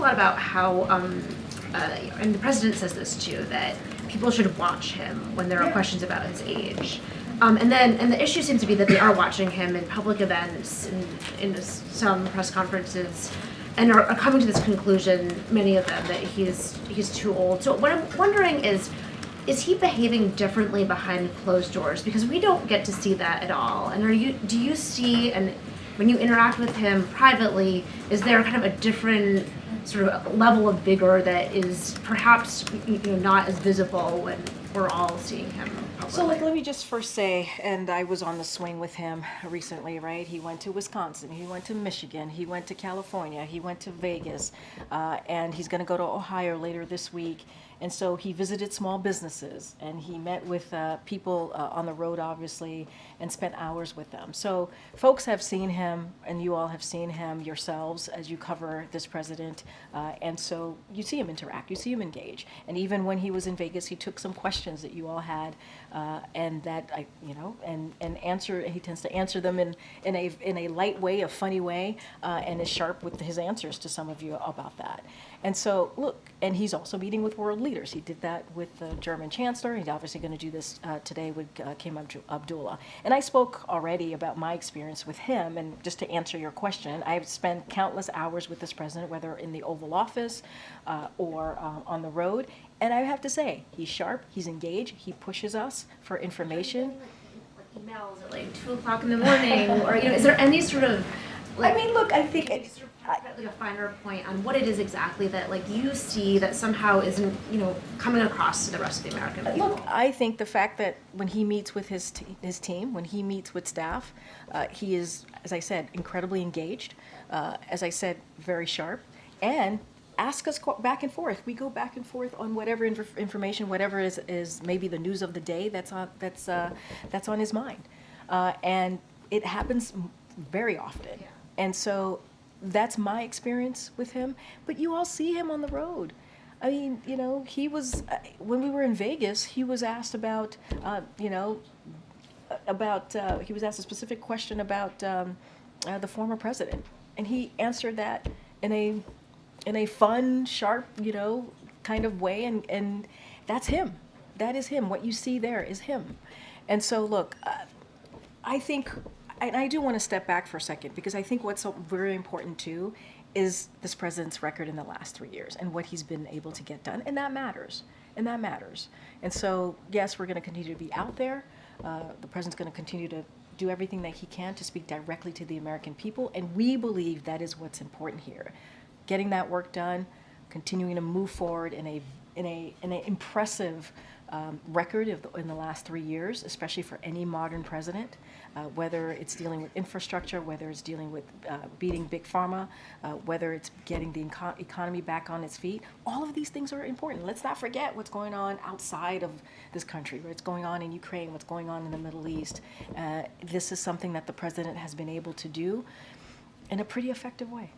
a lot about how, and the president says this too, that people should watch him when there are questions about his age. And the issue seems to be that they are watching him in public events, in some press conferences, and are coming to this conclusion, many of them, that he's too old. So what I'm wondering is he behaving differently behind closed doors? Because we don't get to see that at all. And do you see, and when you interact with him privately, is there kind of a different sort of level of vigor that is perhaps not as visible when we're all seeing him publicly? So let me just first say, and I was on the swing with him recently, right? He went to Wisconsin, he went to Michigan, he went to California, he went to Vegas, and he's going to go to Ohio later this week. And so he visited small businesses, and he met with people on the road, obviously, and spent hours with them. So folks have seen him, and you all have seen him yourselves as you cover this president. And so you see him interact, you see him engage. And even when he was in Vegas, he took some questions that you all had, and that and answer. He tends to answer them in a light way, a funny way, and is sharp with his answers to some of you about that. And so, look, and he's also meeting with world leaders. He did that with the German chancellor. He's obviously going to do this today with Kim Abdullah. And I spoke already about my experience with him. And just to answer your question, I've spent countless hours with this president, whether in the Oval Office or on the road. And I have to say, he's sharp, he's engaged, he pushes us for information. Like emails at like 2 o'clock in the morning, or is there any sort of I mean, look, I think like a finer point on what it is exactly that you see that somehow isn't coming across to the rest of the American people. Look, I think the fact that when he meets with his team, when he meets with staff, he is, as I said, incredibly engaged. As I said, very sharp, and ask us back and forth. We go back and forth on whatever information, whatever is maybe the news of the day that's on his mind, and it happens very often. Yeah. And so that's my experience with him. But you all see him on the road. I mean, he was, when we were in Vegas, he was asked about, he was asked a specific question about the former president. And he answered that in a fun, sharp, kind of way. And that's him. That is him. What you see there is him. And so, look, I think, and I do want to step back for a second, because I think what's so very important too is this president's record in the last 3 years and what he's been able to get done, and that matters. And so, yes, we're going to continue to be out there. The president's going to continue to do everything that he can to speak directly to the American people, and we believe that is what's important here. Getting that work done, continuing to move forward in an impressive record in the last 3 years, especially for any modern president, whether it's dealing with infrastructure, whether it's dealing with beating big pharma, whether it's getting the economy back on its feet. All of these things are important. Let's not forget what's going on outside of this country, what's going on in Ukraine, what's going on in the Middle East. This is something that the president has been able to do in a pretty effective way.